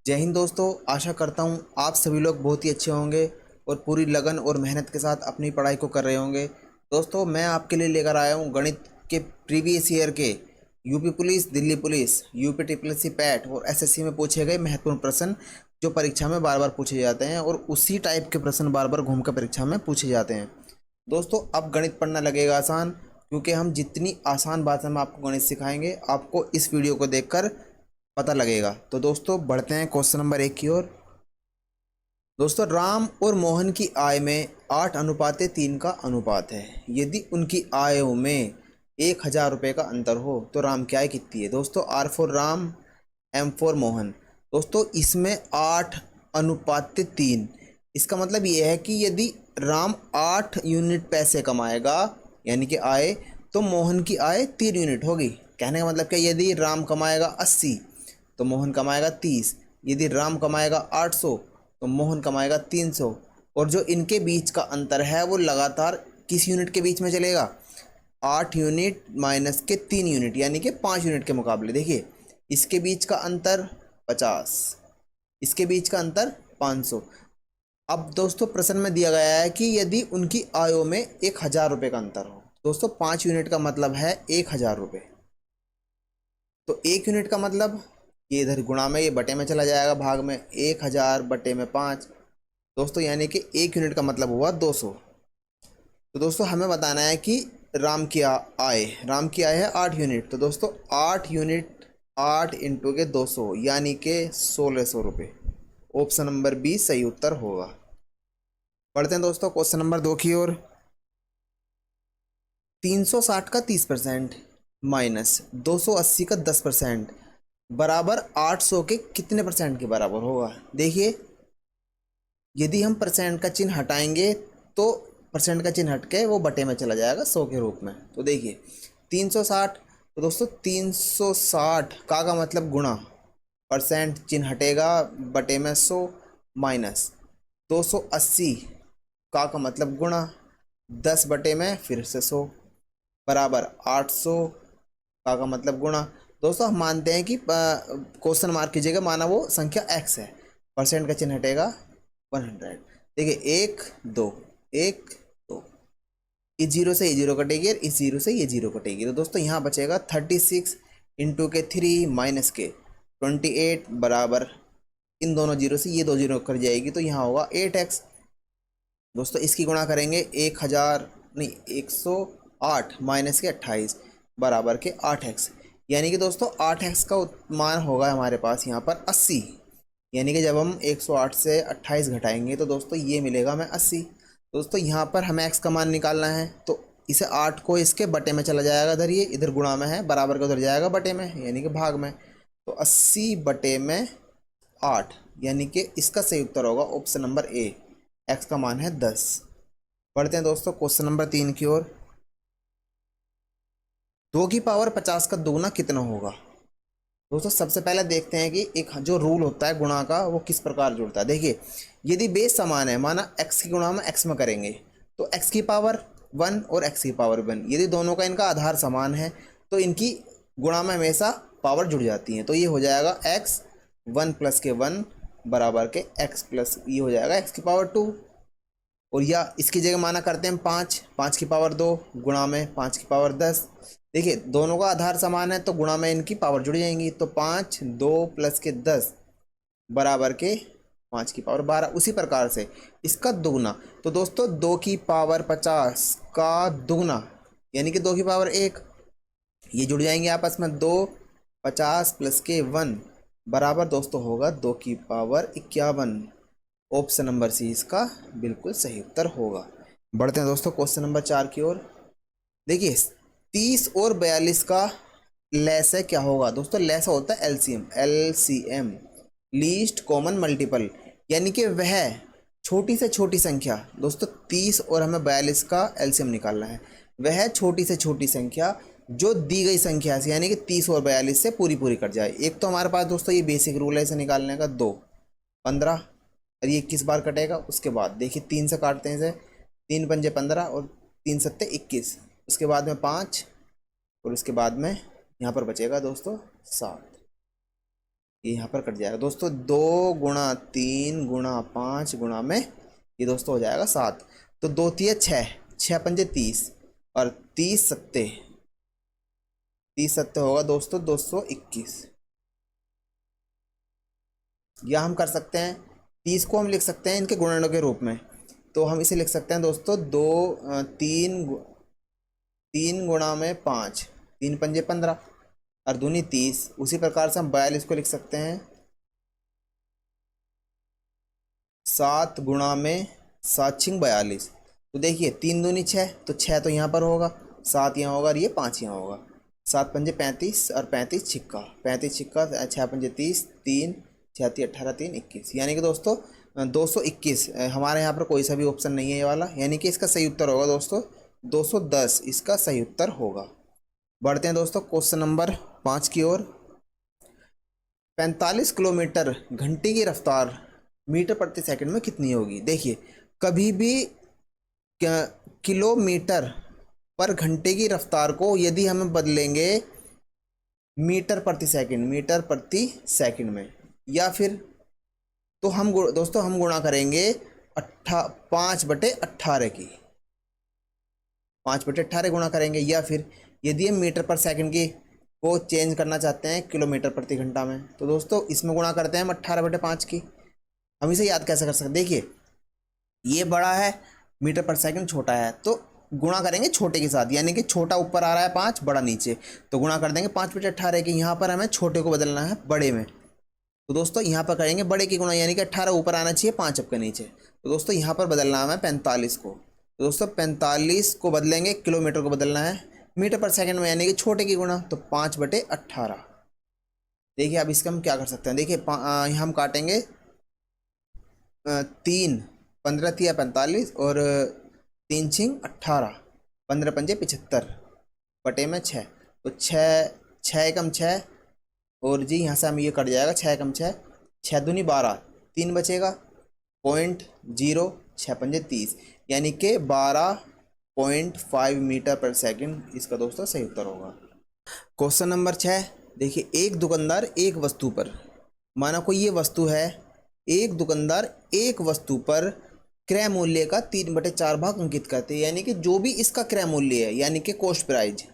जय हिंद दोस्तों। आशा करता हूँ आप सभी लोग बहुत ही अच्छे होंगे और पूरी लगन और मेहनत के साथ अपनी पढ़ाई को कर रहे होंगे। दोस्तों मैं आपके लिए लेकर आया हूँ गणित के प्रीवियस ईयर के UP police, Delhi police, UP triple PAT और एसएससी में पूछे गए महत्वपूर्ण प्रश्न जो परीक्षा में बार बार पूछे जाते हैं और उसी टाइप के प्रश्न बार बार घूम कर परीक्षा में पूछे जाते हैं। दोस्तों अब गणित पढ़ना लगेगा आसान, क्योंकि हम जितनी आसान भाषा में आपको गणित सिखाएंगे आपको इस वीडियो को देखकर पता लगेगा। तो दोस्तों बढ़ते हैं क्वेश्चन नंबर 1 की ओर। दोस्तों राम और मोहन की आय में 8:3 का अनुपात है। यदि उनकी आयों में 1,000 रुपये का अंतर हो तो राम की आय कितनी है। दोस्तों R for Ram, M for Mohan. दोस्तों इसमें 8:3, इसका मतलब ये है कि यदि राम 8 यूनिट पैसे कमाएगा यानी कि आय, तो मोहन की आय 3 यूनिट होगी। कहने का मतलब क्या, यदि राम कमाएगा 80 तो मोहन कमाएगा 30, यदि राम कमाएगा 800 तो मोहन कमाएगा 300। और जो इनके बीच का अंतर है वो लगातार किस यूनिट के बीच में चलेगा, 8 यूनिट माइनस के 3 यूनिट यानी कि 5 यूनिट के मुकाबले। देखिए इसके बीच का अंतर 50, इसके बीच का अंतर 500। अब दोस्तों प्रश्न में दिया गया है कि यदि उनकी आयों में 1,000 रुपये का अंतर हो। दोस्तों 5 यूनिट का मतलब है 1,000 रुपये, तो 1 यूनिट का मतलब ये इधर गुणा में, ये बटे में चला जाएगा भाग में, 1,000 बटे में 5। दोस्तों यानी कि 1 यूनिट का मतलब हुआ 200। तो दोस्तों हमें बताना है कि राम की आय है 8 यूनिट। तो दोस्तों 8 यूनिट 8 इंटू के 200 यानी कि 1,600 रुपये। ऑप्शन नंबर बी सही उत्तर होगा। पढ़ते हैं दोस्तों क्वेश्चन नंबर 2 की ओर। 360 का 30% माइनस 280 का 10% बराबर 800 के कितने परसेंट के बराबर होगा। देखिए यदि हम परसेंट का चिन्ह हटाएंगे तो परसेंट का चिन्ह हट के वो बटे में चला जाएगा 100 के रूप में। तो देखिए 360, तो दोस्तों 360 का मतलब गुणा, परसेंट चिन्ह हटेगा बटे में 100, माइनस 280 का मतलब गुणा 10 बटे में फिर से 100 बराबर 800 का मतलब गुणा। दोस्तों हम मानते हैं कि क्वेश्चन मार्क की जगह माना वो संख्या x है, परसेंट का चिन्ह हटेगा 100। देखिए 1 2 1 2, इस जीरो से ये जीरो कटेगी और इस जीरो से ये जीरो कटेगी। तो दोस्तों यहाँ बचेगा 36 इंटू के 3 माइनस के 28 बराबर, इन दोनों जीरो से ये दो जीरो कट जाएगी तो यहाँ होगा 8x। दोस्तों इसकी गुणा करेंगे 1,000 नहीं 108 माइनस के 28 बराबर के 8x, यानी कि दोस्तों 8x का मान होगा हमारे पास यहाँ पर 80। यानी कि जब हम 108 से 28 घटाएंगे तो दोस्तों ये मिलेगा हमें 80। दोस्तों यहाँ पर हमें x का मान निकालना है, तो इसे 8 को इसके बटे में चला जाएगा, इधर ये इधर गुणा में है, बराबर का उधर जाएगा बटे में यानी कि भाग में। तो 80 बटे में 8 यानी कि इसका सही उत्तर होगा ऑप्शन नंबर ए, x का मान है 10। पढ़ते हैं दोस्तों क्वेश्चन नंबर 3 की ओर। 2 की पावर 50 का दोगुना कितना होगा। दोस्तों सबसे पहले देखते हैं कि एक जो रूल होता है गुणा का वो किस प्रकार जुड़ता है। देखिए यदि बेस समान है, माना x की गुणा हम x में करेंगे तो x की पावर 1 और x की पावर 1, यदि दोनों का इनका आधार समान है तो इनकी गुणा में हमेशा पावर जुड़ जाती हैं। तो ये हो जाएगा x 1 प्लस के 1 बराबर के x प्लस ये हो जाएगा x की पावर 2, और या इसकी जगह माना करते हैं 5, 5 की पावर 2 गुणा में 5 की पावर 10। देखिए दोनों का आधार समान है तो गुणा में इनकी पावर जुड़ जाएंगी। तो 5 2 प्लस के 10 बराबर के 5 की पावर 12। उसी प्रकार से इसका दुगना, तो दोस्तों 2 की पावर 50 का दुगना यानी कि 2 की पावर 1, ये जुड़ जाएंगे आपस में। 2 50 प्लस के 1 बराबर दोस्तों होगा 2 की पावर 51। ऑप्शन नंबर सी इसका बिल्कुल सही उत्तर होगा। बढ़ते हैं दोस्तों क्वेश्चन नंबर 4 की ओर। देखिए 30 और 42 का लैसे क्या होगा। दोस्तों लैसा होता है एलसीएम, लीस्ट कॉमन मल्टीपल, यानी कि वह छोटी से छोटी संख्या। दोस्तों 30 और हमें 42 का एलसीएम निकालना है, वह छोटी से छोटी संख्या जो दी गई संख्या से यानी कि 30 और 42 से पूरी पूरी कट जाए। एक तो हमारे पास दोस्तों ये बेसिक रूल है इसे निकालने का, 2 15 और ये 21 बार कटेगा। उसके बाद देखिए 3 से काटते हैं इसे, 3 पंजे 15 और 3 सत्ते 21, उसके बाद में 5 और उसके बाद में यहाँ पर बचेगा दोस्तों 7। ये यहाँ पर कट जाएगा दोस्तों। 2 × 3 × 5 में ये दोस्तों हो जाएगा 7। तो 2×3 = 6, 6×5 = 30 और 30 सत्ते होगा दोस्तों 221। या हम कर सकते हैं 30 को हम लिख सकते हैं इनके गुणनों के रूप में। तो हम इसे लिख सकते हैं दोस्तों 3 × 5, 3×5 = 15 और दूनी 30। उसी प्रकार से हम 42 को लिख सकते हैं 7 × 7 = 42। तो देखिए 3×2 = 6, तो 6 तो यहाँ पर होगा, 7 यहाँ होगा और ये 5 यहाँ होगा। 7×5 = 35 और 35 छिक्का 35 छिक्का 6×5 = 30, 3 6 × 18 3 21। यानी कि दोस्तों 221। हमारे यहाँ पर कोई सा भी ऑप्शन नहीं है ये वाला, यानी कि इसका सही उत्तर होगा दोस्तों 210 इसका सही उत्तर होगा। बढ़ते हैं दोस्तों क्वेश्चन नंबर 5 की ओर। 45 किलोमीटर घंटे की रफ्तार मीटर प्रति सेकंड में कितनी होगी? देखिए कभी भी किलोमीटर पर घंटे की रफ्तार को यदि हम बदलेंगे मीटर प्रति सेकंड में, या फिर तो हम दोस्तों हम गुणा करेंगे 5/18 की, 5/18 गुणा करेंगे। या फिर यदि हम मीटर पर सेकंड की को चेंज करना चाहते हैं किलोमीटर प्रति घंटा में, तो दोस्तों इसमें गुणा करते हैं हम 18/5 की। हम इसे याद कैसे कर सकते हैं? देखिए ये बड़ा है, मीटर पर सेकंड छोटा है, तो गुणा करेंगे छोटे के साथ, यानी कि छोटा ऊपर आ रहा है 5, बड़ा नीचे, तो गुणा कर देंगे 5/18 की। यहाँ पर हमें छोटे को बदलना है बड़े में, तो दोस्तों यहाँ पर करेंगे बड़े की गुणा, यानी कि 18 ऊपर आना चाहिए 5 आपके नीचे। तो दोस्तों यहाँ पर बदलना है 45 को, तो दोस्तों 45 को बदलेंगे किलोमीटर को बदलना है मीटर पर सेकंड में, यानी कि छोटे की गुणा, तो 5/18। देखिए अब इसका हम क्या कर सकते हैं? देखिए यहाँ हम काटेंगे 3 15 × 45 और 3 × 18 15×5 = 75 बटे में 6, तो 6 × 6 और जी यहाँ से हम ये कट जाएगा 6 × 6 6 दूनी 12 3 बचेगा 0.0 6×5 = 30, यानी कि 12.5 मीटर पर सेकंड इसका दोस्तों सही उत्तर होगा। Question number 6। देखिए एक दुकानदार एक वस्तु पर, माना कोई ये वस्तु है, एक दुकानदार एक वस्तु पर क्रय मूल्य का 3/4 भाग अंकित करते हैं, यानी कि जो भी इसका क्रय मूल्य है, यानी कि कॉस्ट प्राइस,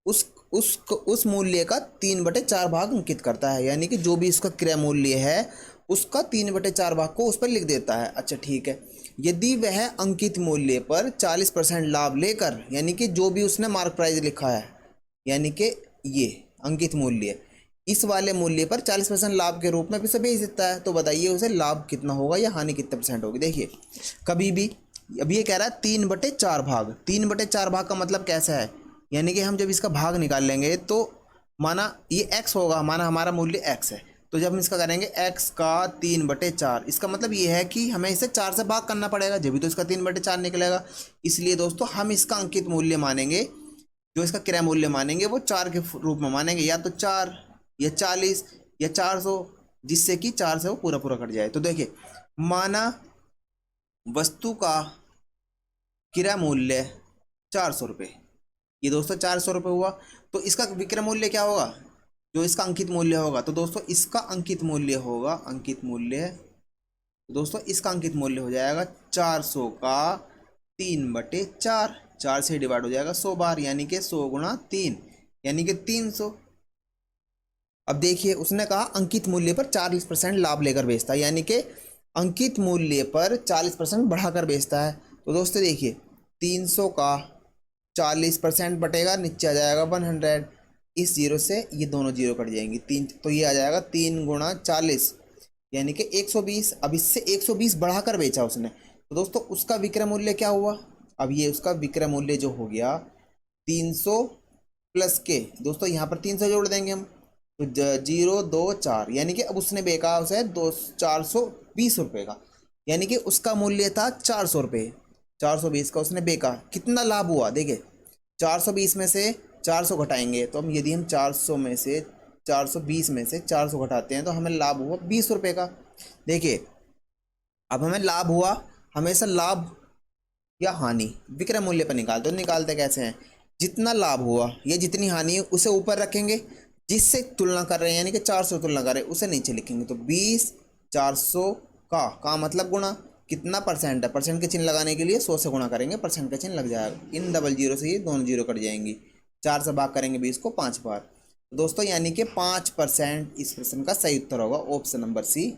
उस मूल्य का 3/4 भाग अंकित करता है, यानी कि जो भी इसका क्रय मूल्य है उसका 3/4 भाग को उस पर लिख देता है। अच्छा ठीक है, यदि वह अंकित मूल्य पर 40% लाभ लेकर, यानी कि जो भी उसने मार्क प्राइस लिखा है, यानी कि ये अंकित मूल्य, इस वाले मूल्य पर 40% लाभ के रूप में उसे बेच देता है, तो बताइए उसे लाभ कितना होगा या हानि कितने परसेंट होगी? देखिए कभी भी अब ये कह रहा है 3/4 भाग, 3/4 भाग का मतलब कैसा है? यानी कि हम जब इसका भाग निकाल लेंगे तो माना ये x होगा, माना हमारा मूल्य x है, तो जब हम इसका करेंगे x का 3/4, इसका मतलब ये है कि हमें इसे 4 से भाग करना पड़ेगा, जब भी तो इसका 3/4 निकलेगा। इसलिए दोस्तों हम इसका अंकित मूल्य मानेंगे, जो इसका क्रय मूल्य मानेंगे वो 4 के रूप में मानेंगे, या तो 4 या 40 या 400, जिससे कि 4 से वो पूरा पूरा कट जाए। तो देखिए माना वस्तु का क्रय मूल्य 400 रुपये, ये दोस्तों 400 रुपये हुआ, तो इसका विक्रय मूल्य क्या होगा? जो इसका अंकित मूल्य होगा, तो दोस्तों इसका अंकित मूल्य होगा, अंकित मूल्य, तो दोस्तों इसका अंकित मूल्य हो जाएगा 400 का 3/4, 4 से डिवाइड हो जाएगा 100 बार, यानी कि 100 × 3 यानी कि 300। अब देखिए उसने कहा अंकित मूल्य पर 40% लाभ लेकर बेचता है, यानी कि अंकित मूल्य पर 40% बढ़ाकर बेचता है। तो दोस्तों देखिए 300 का 40% बटेगा, नीचे आ जाएगा 100, इस जीरो से ये दोनों जीरो कट जाएंगी, 3, तो ये आ जाएगा 3 × 40 यानी कि 120। अब इससे 120 बढ़ाकर बेचा उसने, तो दोस्तों उसका विक्रय मूल्य क्या हुआ? अब ये उसका विक्रय मूल्य जो हो गया 300 प्लस के, दोस्तों यहाँ पर 300 जोड़ देंगे हम, तो 0 2 4, यानी कि अब उसने बेचा उसे 420 रुपये का, यानी कि उसका मूल्य था 400 रुपये, 420 का उसने बेचा। कितना लाभ हुआ? देखिए 420 में से 400 घटाएंगे, तो हम यदि हम 420 में से 400 घटाते हैं तो हमें लाभ हुआ 20 रुपये का। देखिए अब हमें लाभ हुआ, हमेशा लाभ या हानि विक्रय मूल्य पर निकालते, तो निकालते कैसे हैं? जितना लाभ हुआ या जितनी हानि है उसे ऊपर रखेंगे, जिससे तुलना कर रहे हैं यानी कि 400 तुलना कर रहे हैं उसे नीचे लिखेंगे। तो 20 400 का मतलब गुणा कितना परसेंट है, परसेंट के चिन्ह लगाने के लिए 100 से गुणा करेंगे, परसेंट का चिन्ह लग जाएगा। इन डबल जीरो से ये दोनों जीरो कट जाएंगी, 4 से भाग करेंगे 20 को 5 बार। तो दोस्तों यानी कि 5% इस प्रश्न का सही उत्तर होगा ऑप्शन नंबर सी।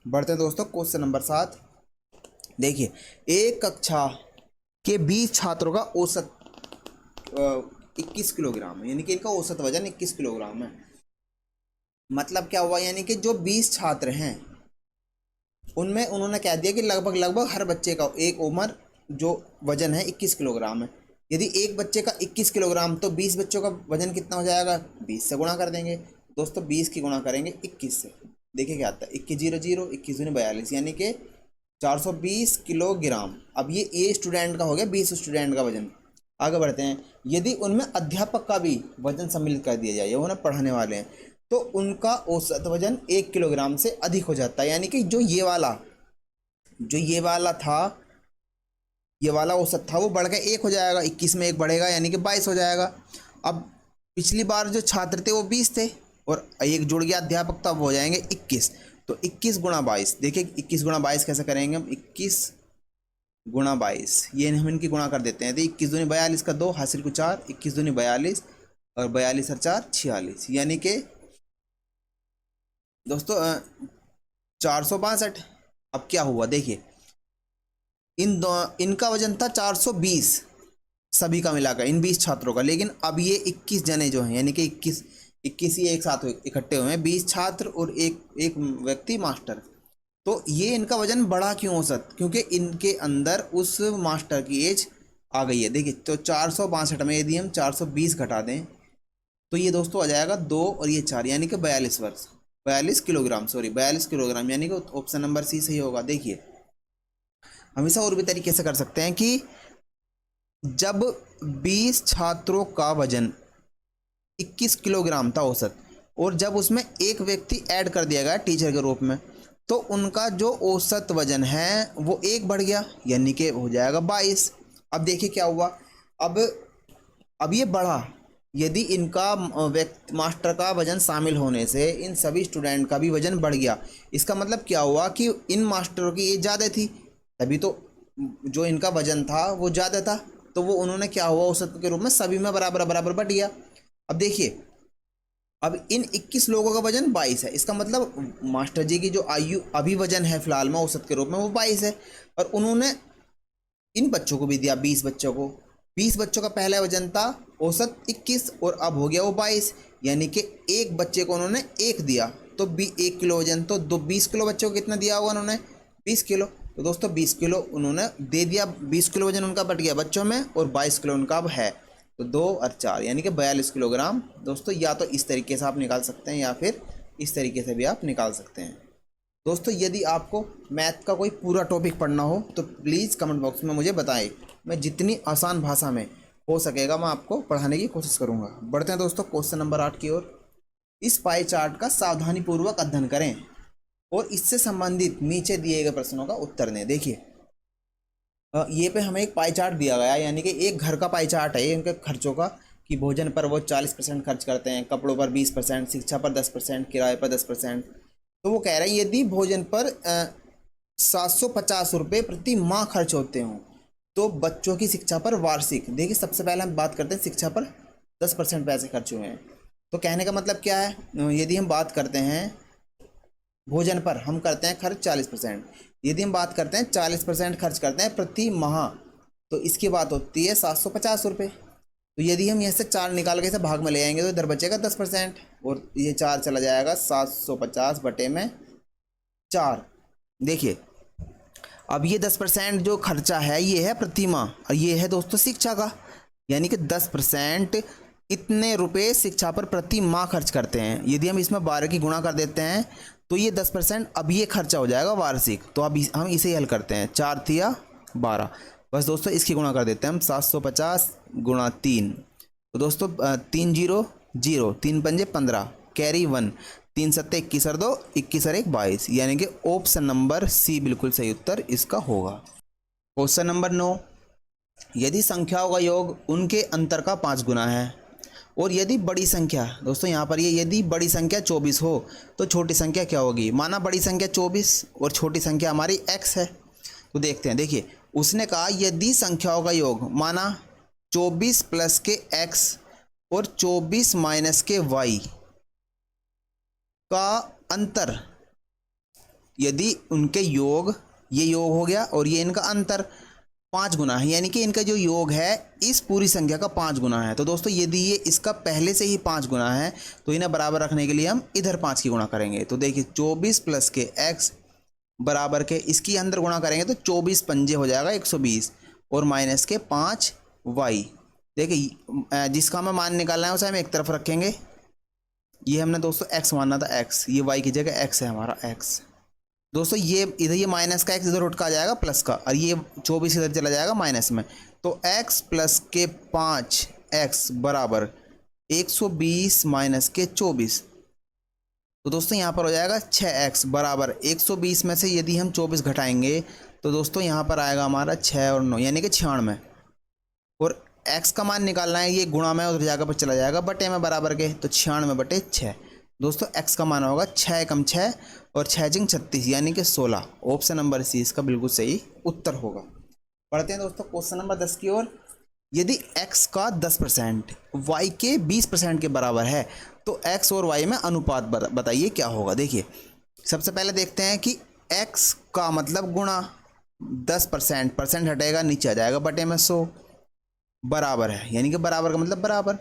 बढ़ते हैं दोस्तों क्वेश्चन नंबर 7। देखिए, एक कक्षा के 20 छात्रों का औसत 21 किलोग्राम है, यानी कि इनका औसत वजन 21 किलोग्राम है। मतलब क्या हुआ, यानी कि जो 20 छात्र हैं उनमें उन्होंने कह दिया कि लगभग लगभग हर बच्चे का एक उम्र जो वजन है 21 किलोग्राम है। यदि एक बच्चे का 21 किलोग्राम तो 20 बच्चों का वजन कितना हो जाएगा, 20 से गुणा कर देंगे। दोस्तों 20 की गुणा करेंगे 21 से, देखिए क्या आता है, 21 जीरो जीरो 21 दूनी 42, यानी कि 420 किलोग्राम। अब ये स्टूडेंट का हो गया, 20 स्टूडेंट का वजन। आगे बढ़ते हैं, यदि उनमें अध्यापक का भी वजन सम्मिलित कर दिया जाए, ये उन्हें पढ़ाने वाले हैं, तो उनका औसत वजन 1 किलोग्राम से अधिक हो जाता है। यानी कि जो ये वाला था, ये वाला औसत था, वो बढ़ के 1 हो जाएगा, 21 में 1 बढ़ेगा यानी कि 22 हो जाएगा। अब पिछली बार जो छात्र थे वो 20 थे और एक जुड़ गया अध्यापक, तब हो जाएंगे 21। तो 21 गुणा 22, देखिए 21 गुणा 22 कैसे करेंगे हम, 21 गुणा 22, ये हम इनकी गुणा कर देते हैं। तो 21 दूनी 42 का 2 हासिल को 4, 21 दूनी 42 और 42 और 4 46, यानी कि दोस्तों 462। अब क्या हुआ देखिए, इनका वजन था 420 सभी का मिलाकर, इन 20 छात्रों का, लेकिन अब ये 21 जने जो हैं, यानी कि 21 ही एक साथ इकट्ठे हुए हैं, 20 छात्र और एक व्यक्ति मास्टर। तो ये इनका वजन बढ़ा क्यों औसत, क्योंकि इनके अंदर उस मास्टर की एज आ गई है। देखिए, तो 462 में यदि हम 420 घटा दें तो ये दोस्तों आ जाएगा 2 और ये 4, यानी कि 42 वर्ष, 42 किलोग्राम, सॉरी 42 किलोग्राम, यानी कि ऑप्शन नंबर सी सही होगा। देखिए, हमेशा और भी तरीके से कर सकते हैं कि जब 20 छात्रों का वजन 21 किलोग्राम था औसत, और जब उसमें एक व्यक्ति ऐड कर दिया गया टीचर के रूप में, तो उनका जो औसत वजन है वो 1 बढ़ गया, यानी कि हो जाएगा 22। अब देखिए क्या हुआ, अब ये बढ़ा, यदि इनका मास्टर का वजन शामिल होने से इन सभी स्टूडेंट का भी वजन बढ़ गया। इसका मतलब क्या हुआ कि इन मास्टरों की एज ज़्यादा थी, तभी तो जो इनका वजन था वो ज़्यादा था, तो वो उन्होंने क्या हुआ, औसत के रूप में सभी में बराबर बराबर बढ़ गया। अब देखिए, अब इन 21 लोगों का वजन 22 है, इसका मतलब मास्टर जी की जो आयु अभी वजन है फिलहाल में औसत के रूप में वो 22 है, और उन्होंने इन बच्चों को भी दिया, 20 बच्चों को, 20 बच्चों का पहला वजन था औसत 21 और अब हो गया वो 22, यानी कि एक बच्चे को उन्होंने 1 दिया, तो 1 किलो वजन, तो 20 किलो बच्चों को कितना दिया होगा उन्होंने, 20 किलो। तो दोस्तों 20 किलो उन्होंने दे दिया, 20 किलो वजन उनका बढ़ गया बच्चों में, और 22 किलो उनका अब है, तो 2 और 4 यानी कि 42 किलोग्राम। दोस्तों या तो इस तरीके से आप निकाल सकते हैं या फिर इस तरीके से भी आप निकाल सकते हैं। दोस्तों यदि आपको मैथ का कोई पूरा टॉपिक पढ़ना हो तो प्लीज़ कमेंट बॉक्स में मुझे बताएं, मैं जितनी आसान भाषा में हो सकेगा मैं आपको पढ़ाने की कोशिश करूंगा। बढ़ते हैं दोस्तों क्वेश्चन नंबर 8 की ओर। इस पाई चार्ट का सावधानीपूर्वक अध्ययन करें और इससे संबंधित नीचे दिए गए प्रश्नों का उत्तर दें। देखिए, ये पे हमें एक पाई चार्ट दिया गया है, यानी कि एक घर का पाई चार्ट है इनके खर्चों का, कि भोजन पर वो 40% खर्च करते हैं, कपड़ों पर 20%, शिक्षा पर 10%, किराए पर 10%। तो वो कह रहे हैं यदि भोजन पर 750 रुपये प्रति माह खर्च होते हों तो बच्चों की शिक्षा पर वार्षिक, देखिए सबसे पहले हम बात करते हैं शिक्षा पर 10% पैसे खर्च हुए हैं। तो कहने का मतलब क्या है, यदि हम बात करते हैं भोजन पर हम करते हैं खर्च 40%, यदि हम बात करते हैं 40% खर्च करते हैं प्रति माह, तो इसकी बात होती है 750 रुपये। तो यदि हम यहाँ से 4 निकाल के इसे भाग में ले आएंगे तो इधर बचेगा 10%, और ये 4 चला जाएगा 750 बटे में 4। देखिए, अब ये 10% जो खर्चा है ये है प्रति माह, और ये है दोस्तों शिक्षा का, यानी कि 10% इतने रुपए शिक्षा पर प्रति माह खर्च करते हैं। यदि हम इसमें 12 की गुणा कर देते हैं तो ये 10% अब ये खर्चा हो जाएगा वार्षिक। तो अब हम इसे ही हल करते हैं, 4 तिया 12, बस दोस्तों इसकी गुणा कर देते हैं हम, 750 गुणा 3, तो दोस्तों 3 0 0, 3 पंजे 15, कैरी 1, 3 सत्ते 21 और 2, 21 और 1 22, यानी कि ऑप्शन नंबर सी बिल्कुल सही उत्तर इसका होगा। क्वेश्चन नंबर 9, यदि संख्याओं का योग उनके अंतर का 5 गुना है और यदि बड़ी संख्या दोस्तों यहाँ पर ये यदि बड़ी संख्या 24 हो तो छोटी संख्या क्या होगी। माना बड़ी संख्या 24 और छोटी संख्या हमारी x है। तो देखते हैं, देखिए उसने कहा यदि संख्याओं का योग माना 24 प्लस के x और 24 माइनस के y का अंतर, यदि उनके योग, ये योग हो गया और ये इनका अंतर 5 गुना है, यानी कि इनका जो योग है इस पूरी संख्या का 5 गुना है। तो दोस्तों यदि ये इसका पहले से ही 5 गुना है तो इन्हें बराबर रखने के लिए हम इधर 5 की गुणा करेंगे। तो देखिए 24 प्लस के x बराबर के इसकी अंदर गुणा करेंगे तो 24 पंजे हो जाएगा 120 और माइनस के 5 y। देखिए जिसका हमें मान निकालना है उसे हम एक तरफ रखेंगे। ये हमने दोस्तों x मानना था, x, ये y की जगह x है हमारा x। दोस्तों ये इधर ये माइनस का x इधर उठ का आ जाएगा प्लस का, और ये 24 इधर चला जाएगा माइनस में। तो x प्लस के 5x बराबर 120 माइनस के 24। तो दोस्तों यहाँ पर हो जाएगा 6x बराबर 120 में से यदि हम 24 घटाएंगे तो दोस्तों यहाँ पर आएगा हमारा 6 और 9 यानी कि 96। और x का मान निकालना है, ये गुणा में उधर जगह पर चला जाएगा बटे में बराबर के, तो 96/6। दोस्तों x का मान होगा 6 कम 6 और 6 जिंग 36 यानी कि 16। ऑप्शन नंबर सी इसका बिल्कुल सही उत्तर होगा। पढ़ते हैं दोस्तों क्वेश्चन नंबर 10 की ओर। यदि x का 10% y के 20% के बराबर है तो x और y में अनुपात बताइए क्या होगा। देखिए सबसे पहले देखते हैं कि x का मतलब गुणा 10%, परसेंट हटेगा नीचे आ जाएगा बटे में 100 बराबर है, यानी कि बराबर का मतलब बराबर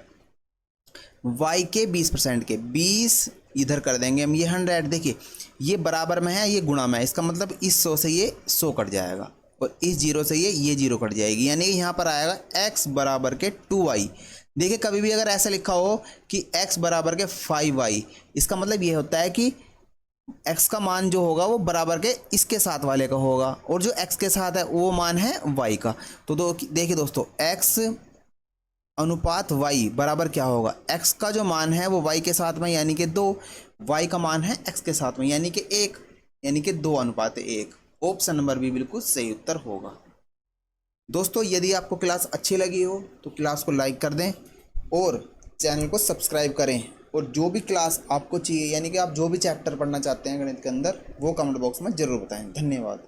y के 20% के 20 इधर कर देंगे हम, ये 100। देखिए ये बराबर में है, ये गुणा में है, इसका मतलब इस 100 से ये 100 कट जाएगा और इस 0 से ये 0 कट जाएगी, यानी कि यहाँ पर आएगा x बराबर के 2y। देखिए कभी भी अगर ऐसा लिखा हो कि x बराबर के 5y, इसका मतलब ये होता है कि x का मान जो होगा वो बराबर के इसके साथ वाले का होगा और जो x के साथ है वो मान है y का। तो देखिए दोस्तों x अनुपात y बराबर क्या होगा, x का जो मान है वो y के साथ में यानी कि 2, y का मान है x के साथ में यानी कि 1, यानी कि 2:1। ऑप्शन नंबर बी बिल्कुल सही उत्तर होगा। दोस्तों यदि आपको क्लास अच्छी लगी हो तो क्लास को लाइक कर दें और चैनल को सब्सक्राइब करें, और जो भी क्लास आपको चाहिए यानी कि आप जो भी चैप्टर पढ़ना चाहते हैं गणित के अंदर वो कमेंट बॉक्स में ज़रूर बताएं। धन्यवाद।